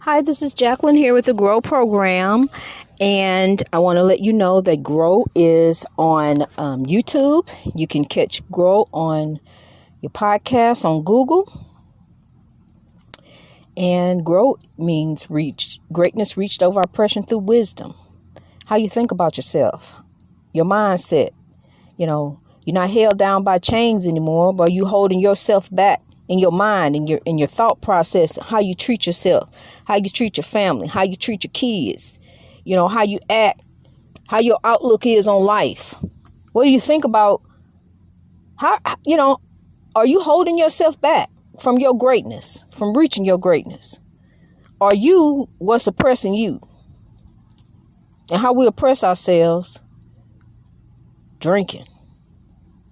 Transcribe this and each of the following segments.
Hi, this is Jacqueline here with the GROW program, and I want to let you know that GROW is on YouTube. You can catch GROW on your podcast on Google, and GROW means greatness reached over oppression through wisdom. How you think about yourself, your mindset. You're not held down by chains anymore, but you holding yourself back in your mind, in your thought process, how you treat yourself, how you treat your family, how you treat your kids, how you act, how your outlook is on life. What do you think about are you holding yourself back from your greatness, from reaching your greatness? Are you what's oppressing you? And how we oppress ourselves: drinking,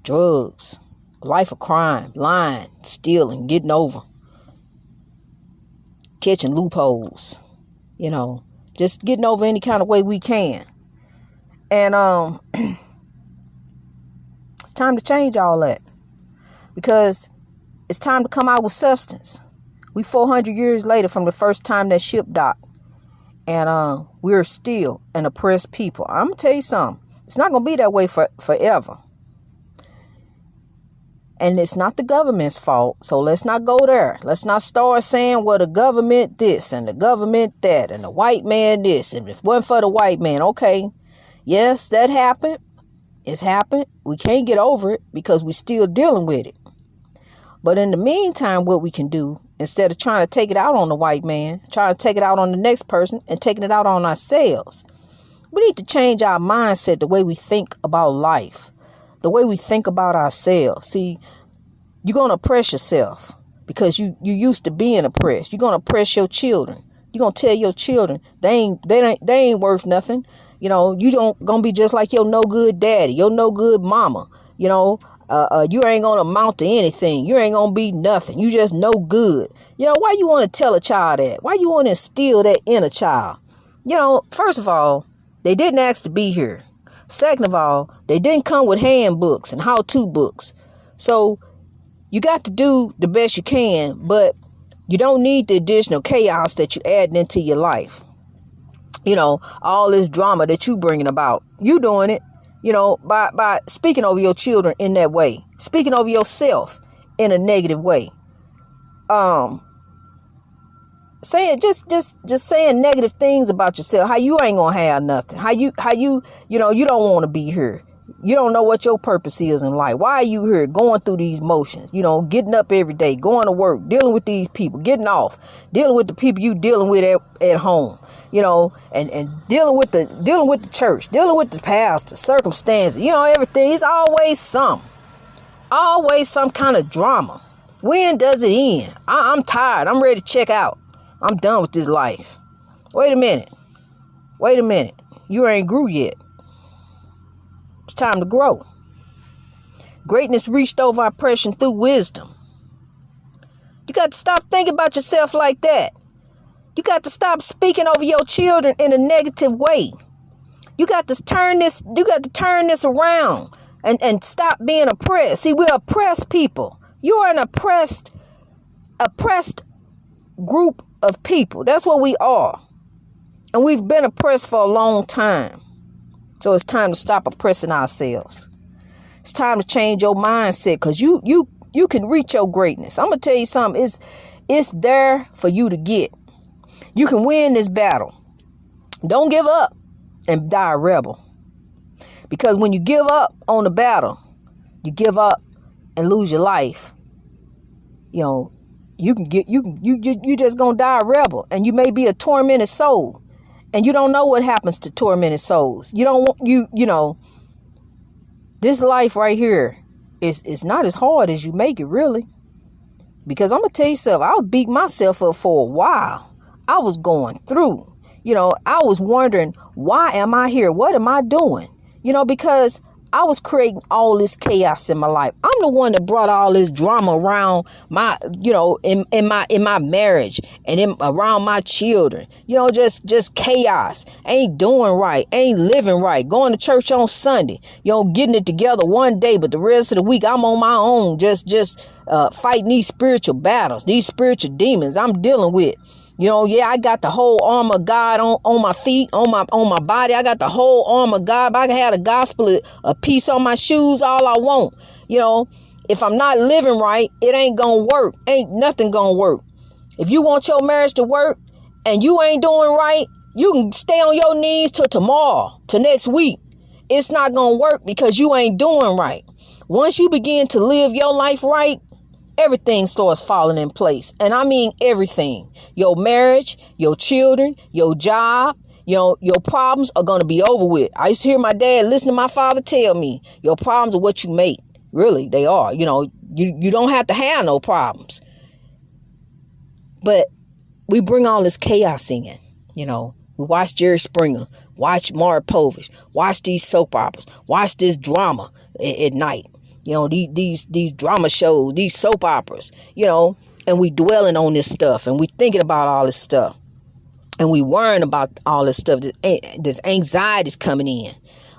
drugs, life of crime, lying, stealing, getting over, catching loopholes, just getting over any kind of way we can. And it's time to change all that, because it's time to come out with substance. We 400 years later from the first time that ship docked, and we're still an oppressed people. I'm gonna tell you something. It's not gonna be that way forever. And it's not the government's fault. So let's not go there. Let's not start saying, well, the government this and the government that and the white man this. And if it wasn't for the white man, okay. Yes, that happened. It's happened. We can't get over it because we're still dealing with it. But in the meantime, what we can do, instead of trying to take it out on the white man, trying to take it out on the next person and taking it out on ourselves, we need to change our mindset, the way we think about life, the way we think about ourselves. See, you're going to oppress yourself because you used to being oppressed. You're going to oppress your children. You're going to tell your children they ain't worth nothing. You don't going to be just like your no good daddy, your no good mama. You ain't going to amount to anything. You ain't going to be nothing. You just no good. Why you want to tell a child that? Why you want to instill that in a child? First of all, they didn't ask to be here. Second of all, they didn't come with handbooks and how-to books. So you got to do the best you can, but you don't need the additional chaos that you add into your life. All this drama that you bringing about. You doing it, by speaking over your children in that way. Speaking over yourself in a negative way. Saying just saying negative things about yourself. How you ain't gonna have nothing. How you you don't want to be here. You don't know what your purpose is in life. Why are you here going through these motions? Getting up every day, going to work, dealing with these people, getting off, dealing with the people you dealing with at home, and dealing with the church, dealing with the pastor, circumstances, everything. It's always some kind of drama. When does it end? I'm tired. I'm ready to check out. I'm done with this life. Wait a minute. You ain't grew yet. It's time to grow. Greatness reached over oppression through wisdom. You got to stop thinking about yourself like that. You got to stop speaking over your children in a negative way. You got to turn this around and stop being oppressed. See, we're oppressed people. You're an oppressed group of people. That's what we are. And we've been oppressed for a long time. So it's time to stop oppressing ourselves. It's time to change your mindset, because you can reach your greatness. I'm going to tell you something. It's there for you to get. You can win this battle. Don't give up and die a rebel. Because when you give up on the battle, you give up and lose your life. You just gonna die a rebel, and you may be a tormented soul, and you don't know what happens to tormented souls. You don't want this life right here is not as hard as you make it, really. Because I'm gonna tell you something, I was beating myself up for a while. I was going through, I was wondering, why am I here? What am I doing? Because I was creating all this chaos in my life. I'm the one that brought all this drama around my, in my marriage and around my children. Just chaos. Ain't doing right. Ain't living right. Going to church on Sunday. Getting it together one day, but the rest of the week I'm on my own. Just fighting these spiritual battles, these spiritual demons I'm dealing with. You know, yeah, I got the whole armor of God on my feet, on my body. I got the whole armor of God. But I can have the gospel a piece on my shoes, all I want. You know, if I'm not living right, it ain't gonna work. Ain't nothing gonna work. If you want your marriage to work and you ain't doing right, you can stay on your knees till tomorrow, till next week. It's not gonna work because you ain't doing right. Once you begin to live your life right, everything starts falling in place. And I mean everything. Your marriage, your children, your job, your problems are going to be over with. I used to hear my dad listen to my father tell me, your problems are what you make. Really, they are. You know, you don't have to have no problems. But we bring all this chaos in, you know. We watch Jerry Springer, watch Maury Povich, watch these soap operas, watch this drama at night. You know, these drama shows, these soap operas, you know, and we dwelling on this stuff and we thinking about all this stuff and we worrying about all this stuff. This anxiety's coming in.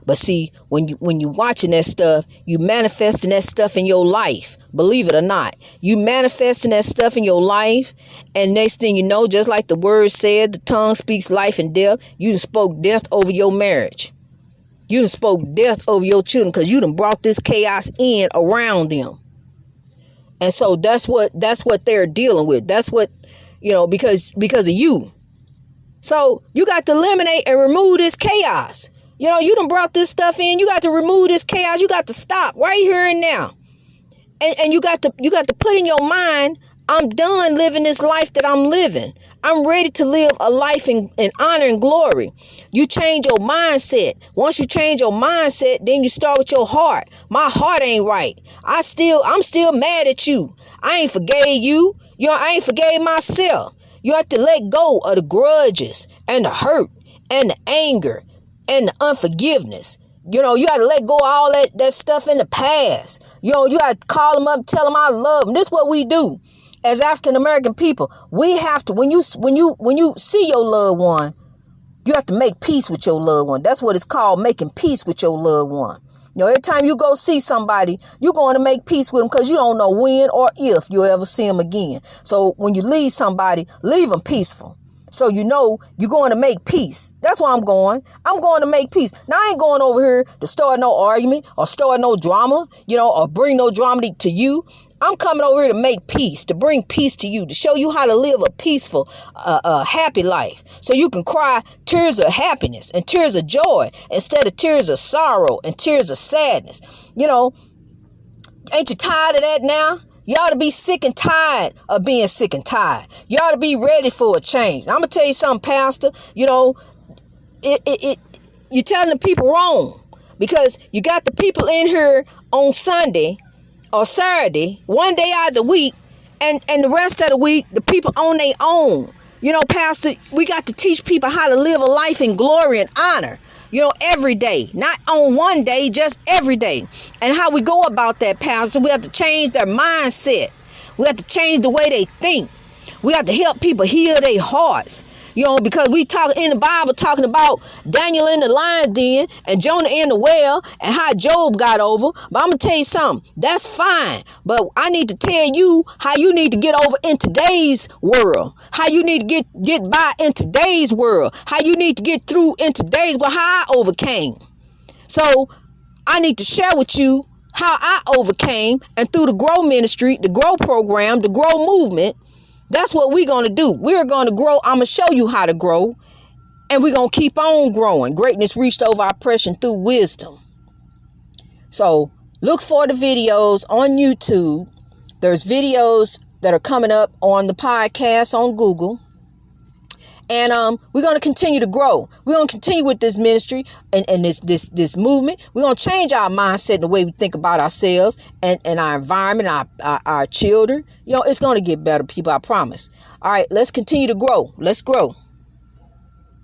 But see, when you watching that stuff, you manifesting that stuff in your life. Believe it or not, you manifesting that stuff in your life. And next thing you know, just like the word said, the tongue speaks life and death. You done spoke death over your marriage. You done spoke death over your children because you done brought this chaos in around them. And so that's what they're dealing with. That's what, you know, because of you. So you got to eliminate and remove this chaos. You know, you done brought this stuff in. You got to remove this chaos. You got to stop right here and now. And you got to put in your mind, I'm done living this life that I'm living. I'm ready to live a life in honor and glory. You change your mindset. Once you change your mindset, then you start with your heart. My heart ain't right. I'm still mad at you. I ain't forgave you. You know, I ain't forgave myself. You have to let go of the grudges and the hurt and the anger and the unforgiveness. You know, you got to let go of all that stuff in the past. You know, you got to call them up and tell them I love them. This is what we do. As African American people, we have to, when you see your loved one, you have to make peace with your loved one. That's what it's called, making peace with your loved one. You know, every time you go see somebody, you're going to make peace with them because you don't know when or if you'll ever see them again. So when you leave somebody, leave them peaceful. So you know you're going to make peace. That's where I'm going. I'm going to make peace. Now, I ain't going over here to start no argument or start no drama, you know, or bring no drama to you. I'm coming over here to make peace, to bring peace to you, to show you how to live a peaceful, happy life. So you can cry tears of happiness and tears of joy instead of tears of sorrow and tears of sadness. You know, ain't you tired of that now? You ought to be sick and tired of being sick and tired. You ought to be ready for a change. I'm going to tell you something, Pastor. You know, you're telling the people wrong because you got the people in here on Sunday or Saturday, one day out of the week, and the rest of the week, the people on their own. You know, Pastor, we got to teach people how to live a life in glory and honor, you know, every day, not on one day, just every day. And how we go about that, Pastor, we have to change their mindset. We have to change the way they think. We have to help people heal their hearts. You know, because we talk in the Bible talking about Daniel in the lion's den and Jonah in the well and how Job got over. But I'm going to tell you something. That's fine. But I need to tell you how you need to get over in today's world. How you need to get by in today's world. How you need to get through in today's world. How I overcame. So I need to share with you how I overcame. And through the GROW ministry, the GROW program, the GROW movement, that's what we're going to do. We're going to grow. I'm going to show you how to grow. And we're going to keep on growing. Greatness reached over oppression through wisdom. So look for the videos on YouTube. There's videos that are coming up on the podcast on Google. And we're going to continue to grow. We're going to continue with this ministry and this movement. We're going to change our mindset and the way we think about ourselves and our environment, our children. You know, it's going to get better, people, I promise. All right, let's continue to grow. Let's grow.